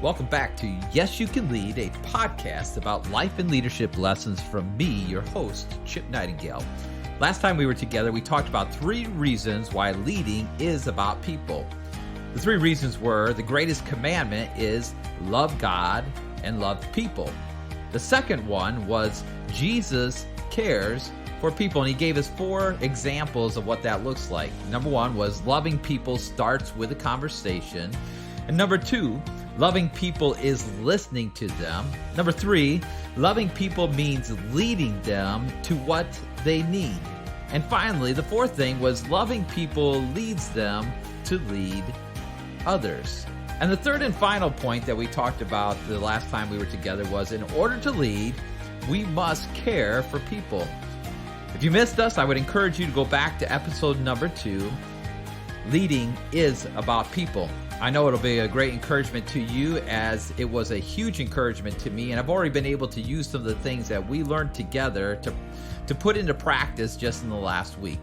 Welcome back to Yes You Can Lead, a podcast about life and leadership lessons from me, your host, Chip Nightingale. Last time we were together, we talked about 3 reasons why leading is about people. The 3 reasons were: the greatest commandment is love God and love people. The second one was Jesus cares for people, and he gave us 4 examples of what that looks like. Number 1 was loving people starts with a conversation. And number 2, loving people is listening to them. Number 3, loving people means leading them to what they need. And finally, the 4th thing was loving people leads them to lead others. And the 3rd and final point that we talked about the last time we were together was, in order to lead, we must care for people. If you missed us, I would encourage you to go back to episode number 2. Leading is about people. I know it'll be a great encouragement to you, as it was a huge encouragement to me, and I've already been able to use some of the things that we learned together to put into practice just in the last week.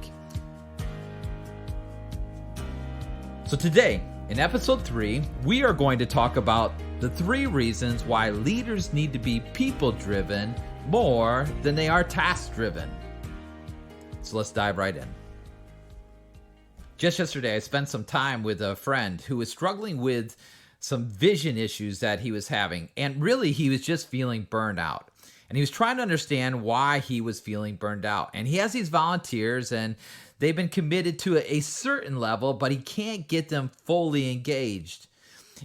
So today, in episode 3, we are going to talk about the 3 reasons why leaders need to be people-driven more than they are task-driven. So let's dive right in. Just yesterday, I spent some time with a friend who was struggling with some vision issues that he was having. And really, he was just feeling burned out. And he was trying to understand why he was feeling burned out. And he has these volunteers, and they've been committed to a certain level, but he can't get them fully engaged.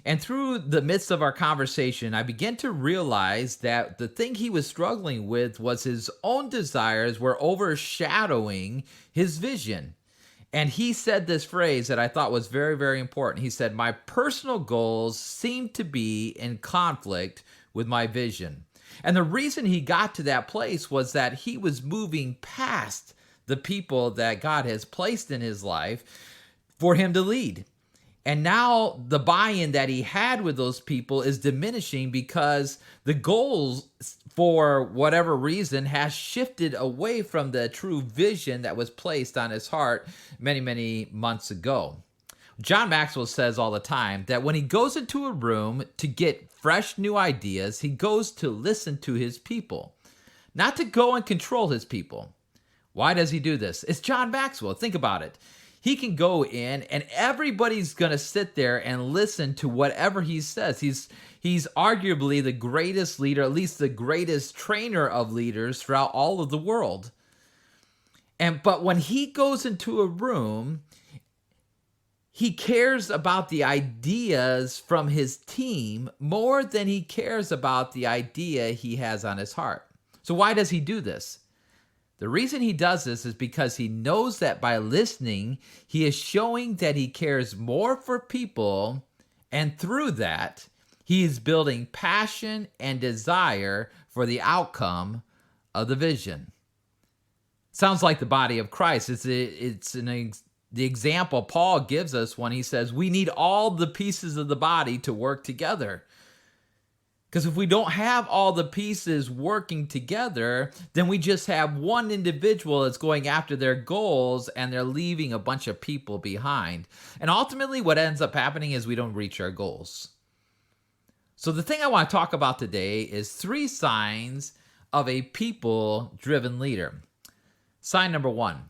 And through the midst of our conversation, I began to realize that the thing he was struggling with was his own desires were overshadowing his vision. And he said this phrase that I thought was very, very important. He said, "My personal goals seem to be in conflict with my vision." And the reason he got to that place was that he was moving past the people that God has placed in his life for him to lead. And now the buy-in that he had with those people is diminishing because the goals, for whatever reason, has shifted away from the true vision that was placed on his heart many, many months ago. John Maxwell says all the time that when he goes into a room to get fresh new ideas, he goes to listen to his people, not to go and control his people. Why does he do this? It's John Maxwell. Think about it. He can go in and everybody's going to sit there and listen to whatever he says. He's arguably the greatest leader, at least the greatest trainer of leaders throughout all of the world. But when he goes into a room, he cares about the ideas from his team more than he cares about the idea he has on his heart. So why does he do this? The reason he does this is because he knows that by listening, he is showing that he cares more for people, and through that, he is building passion and desire for the outcome of the vision. Sounds like the body of Christ. The example Paul gives us when he says we need all the pieces of the body to work together. Because if we don't have all the pieces working together, then we just have one individual that's going after their goals and they're leaving a bunch of people behind. And ultimately what ends up happening is we don't reach our goals. So the thing I want to talk about today is 3 signs of a people-driven leader. Sign number 1.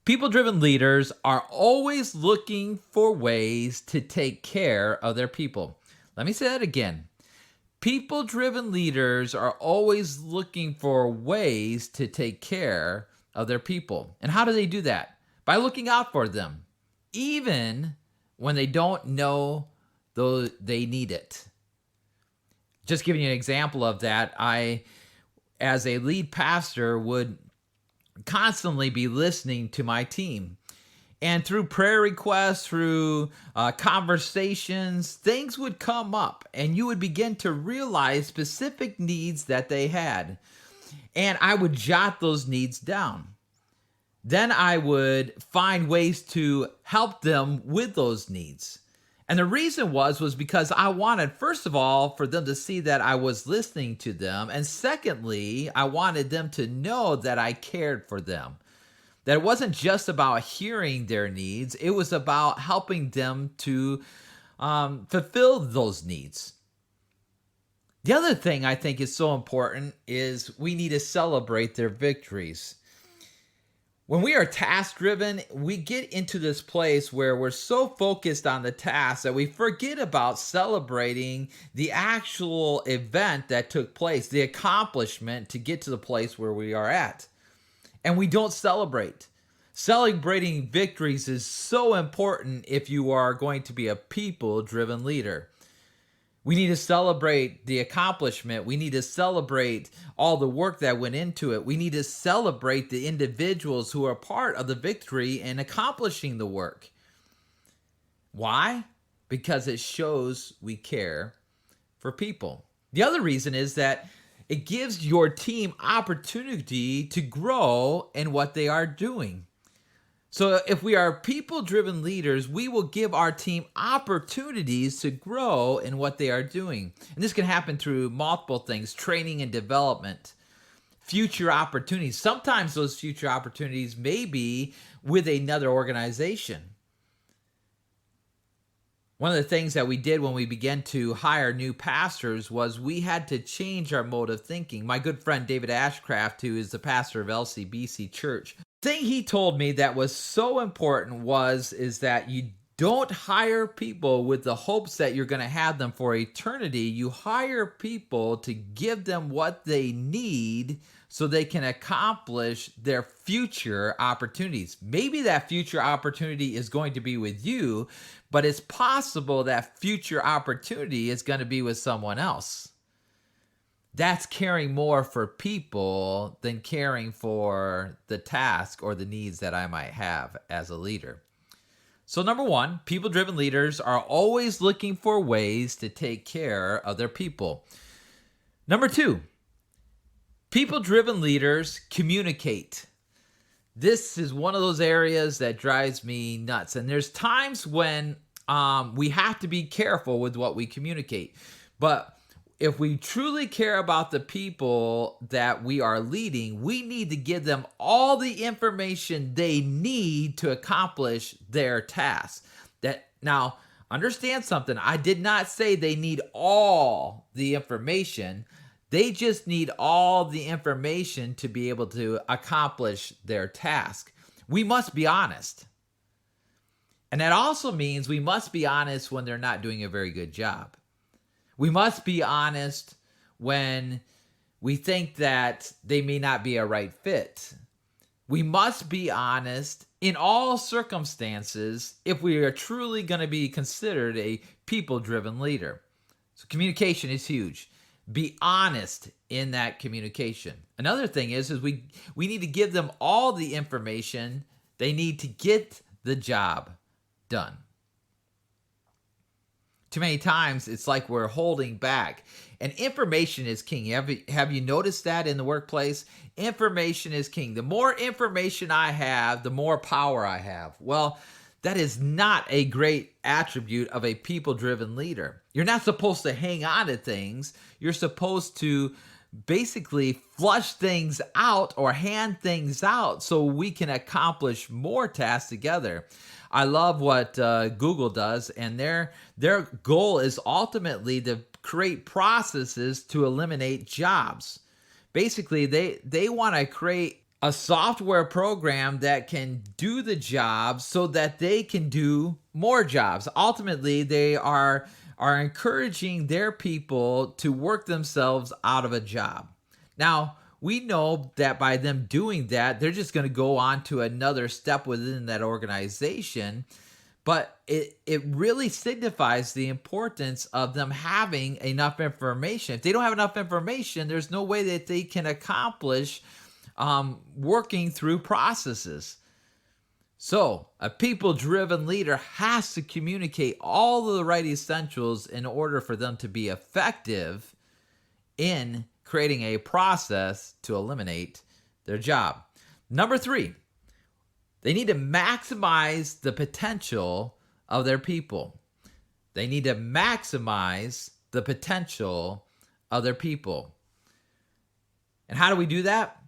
People-driven leaders are always looking for ways to take care of their people. Let me say that again. People-driven leaders are always looking for ways to take care of their people. And how do they do that? By looking out for them, even when they don't know though they need it. Just giving you an example of that, I, as a lead pastor, would constantly be listening to my team. And through prayer requests, through conversations, things would come up and you would begin to realize specific needs that they had. And I would jot those needs down. Then I would find ways to help them with those needs. And the reason was because I wanted, first of all, for them to see that I was listening to them. And secondly, I wanted them to know that I cared for them. That it wasn't just about hearing their needs, it was about helping them to fulfill those needs. The other thing I think is so important is we need to celebrate their victories. When we are task driven, we get into this place where we're so focused on the task that we forget about celebrating the actual event that took place, the accomplishment to get to the place where we are at. And we don't celebrate. Celebrating victories is so important if you are going to be a people-driven leader. We need to celebrate the accomplishment. We need to celebrate all the work that went into it. We need to celebrate the individuals who are part of the victory and accomplishing the work. Why? Because it shows we care for people. The other reason is that it gives your team opportunity to grow in what they are doing. So if we are people-driven leaders, we will give our team opportunities to grow in what they are doing. And this can happen through multiple things: training and development, future opportunities. Sometimes those future opportunities may be with another organization. One of the things that we did when we began to hire new pastors was we had to change our mode of thinking. My good friend David Ashcraft, who is the pastor of LCBC Church, the thing he told me that was so important is that you don't hire people with the hopes that you're going to have them for eternity. You hire people to give them what they need so they can accomplish their future opportunities. Maybe that future opportunity is going to be with you, but it's possible that future opportunity is going to be with someone else. That's caring more for people than caring for the task or the needs that I might have as a leader. So number one, people-driven leaders are always looking for ways to take care of their people. Number two, people-driven leaders communicate. This is one of those areas that drives me nuts. And there's times when we have to be careful with what we communicate. But if we truly care about the people that we are leading, we need to give them all the information they need to accomplish their task. Now, understand something. I did not say they need all the information. They just need all the information to be able to accomplish their task. We must be honest. And that also means we must be honest when they're not doing a very good job. We must be honest when we think that they may not be a right fit. We must be honest in all circumstances if we are truly going to be considered a people-driven leader. So communication is huge. Be honest in that communication. Another thing is we need to give them all the information they need to get the job done. Too many times it's like we're holding back, and information is king. Have you noticed that in the workplace? Information is king. The more information I have, the more power I have. Well, that is not a great attribute of a people-driven leader. You're not supposed to hang on to things. You're supposed to basically flush things out or hand things out so we can accomplish more tasks together. I love what Google does, and their goal is ultimately to create processes to eliminate jobs. Basically, they want to create a software program that can do the job so that they can do more jobs. Ultimately, they are encouraging their people to work themselves out of a job. Now, we know that by them doing that, they're just going to go on to another step within that organization. But it really signifies the importance of them having enough information. If they don't have enough information, there's no way that they can accomplish working through processes. So a people-driven leader has to communicate all of the right essentials in order for them to be effective in creating a process to eliminate their job. Number three, they need to maximize the potential of their people. They need to maximize the potential of their people. And how do we do that?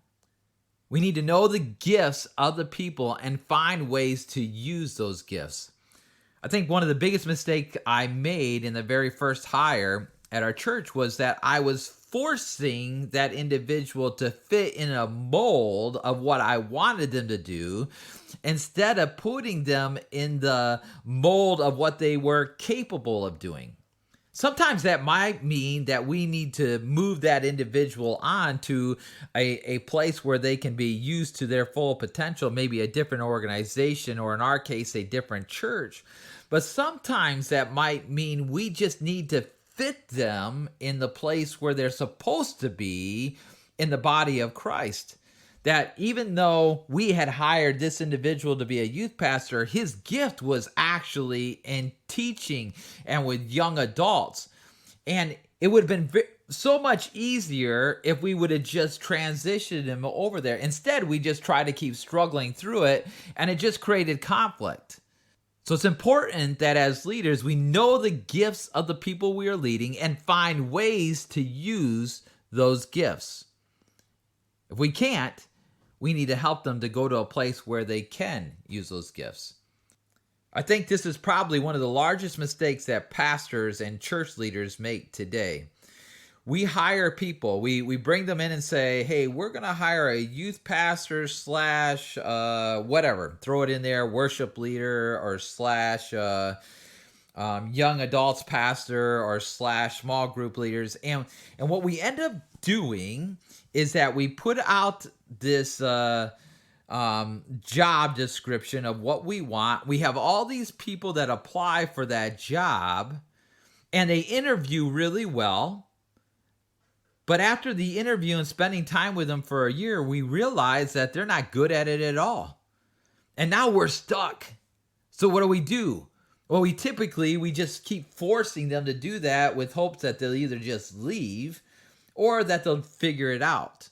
We need to know the gifts of the people and find ways to use those gifts. I think one of the biggest mistakes I made in the very first hire at our church was that I was forcing that individual to fit in a mold of what I wanted them to do instead of putting them in the mold of what they were capable of doing. Sometimes that might mean that we need to move that individual on to a place where they can be used to their full potential, maybe a different organization, or in our case, a different church. But sometimes that might mean we just need to fit them in the place where they're supposed to be in the body of Christ. That even though we had hired this individual to be a youth pastor, his gift was actually in teaching and with young adults. And it would have been so much easier if we would have just transitioned him over there. Instead, we just tried to keep struggling through it, and it just created conflict. So it's important that as leaders, we know the gifts of the people we are leading and find ways to use those gifts. If we can't, we need to help them to go to a place where they can use those gifts. I think this is probably one of the largest mistakes that pastors and church leaders make today. We hire people, we bring them in and say, hey, we're going to hire a youth pastor / whatever, throw it in there, worship leader or / young adults pastor or / small group leaders. And what we end up doing is that we put out this job description of what we want. We have all these people that apply for that job, and they interview really well. But after the interview and spending time with them for a year, we realize that they're not good at it at all. And now we're stuck. So what do? Well, we just keep forcing them to do that with hopes that they'll either just leave or that they'll figure it out.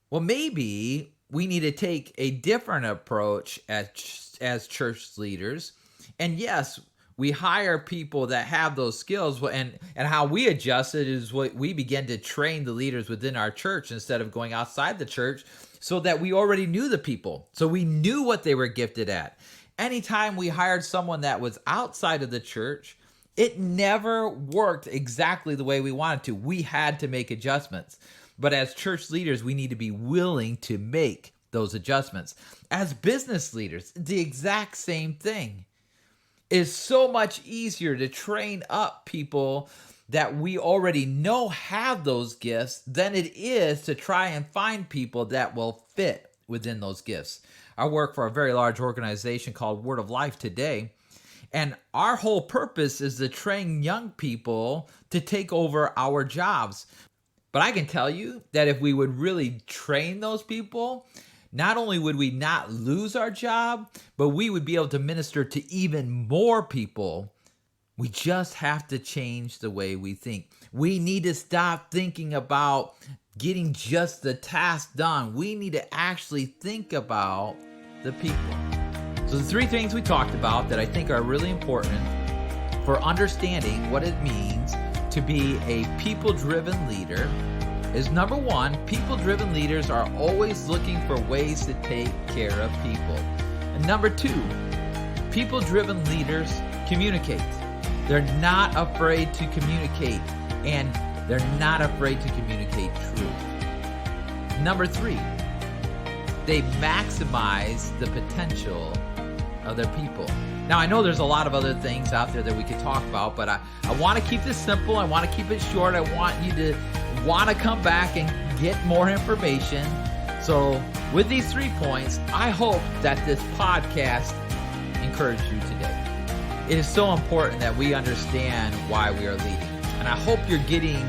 Well, maybe we need to take a different approach as church leaders. And yes, we hire people that have those skills, and how we adjust it is what we begin to train the leaders within our church instead of going outside the church, so that we already knew the people. So we knew what they were gifted at. Anytime we hired someone that was outside of the church, it never worked exactly the way we wanted to. We had to make adjustments. But as church leaders, we need to be willing to make those adjustments. As business leaders, the exact same thing. It's so much easier to train up people that we already know have those gifts than it is to try and find people that will fit within those gifts. I work for a very large organization called Word of Life Today, and our whole purpose is to train young people to take over our jobs. But I can tell you that if we would really train those people, not only would we not lose our job, but we would be able to minister to even more people. We just have to change the way we think. We need to stop thinking about getting just the task done. We need to actually think about the people. So the 3 things we talked about that I think are really important for understanding what it means to be a people-driven leader is, number 1, people-driven leaders are always looking for ways to take care of people. And number 2, people-driven leaders communicate. They're not afraid to communicate, and they're not afraid to communicate truth. Number 3, they maximize the potential of their people. Now, I know there's a lot of other things out there that we could talk about, but I want to keep this simple. I want to keep it short. I want you to want to come back and get more information. So with these 3 points, I hope that this podcast encouraged you today. It is so important that we understand why we are leading. And I hope you're getting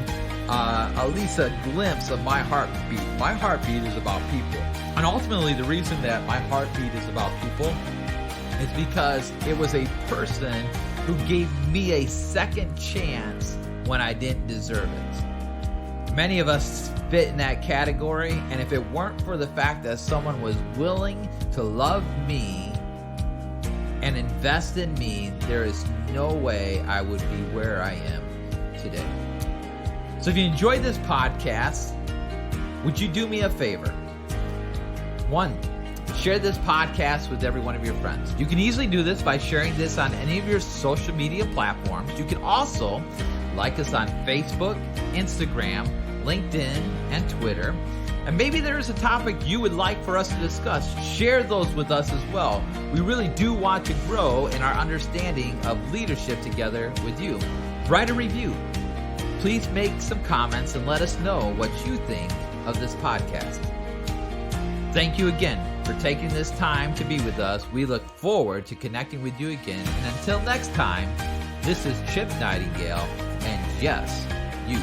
at least a glimpse of my heartbeat. My heartbeat is about people. And ultimately, the reason that my heartbeat is about people is because it was a person who gave me a second chance when I didn't deserve it. Many of us fit in that category, and if it weren't for the fact that someone was willing to love me and invest in me, there is no way I would be where I am today. So if you enjoyed this podcast, would you do me a favor? 1, share this podcast with every one of your friends. You can easily do this by sharing this on any of your social media platforms. You can also Like us on Facebook, Instagram, LinkedIn, and Twitter. And maybe there is a topic you would like for us to discuss. Share those with us as well. We really do want to grow in our understanding of leadership together with you. Write a review. Please make some comments and let us know what you think of this podcast. Thank you again for taking this time to be with us. We look forward to connecting with you again. And until next time, this is Chip Nightingale, and yes, you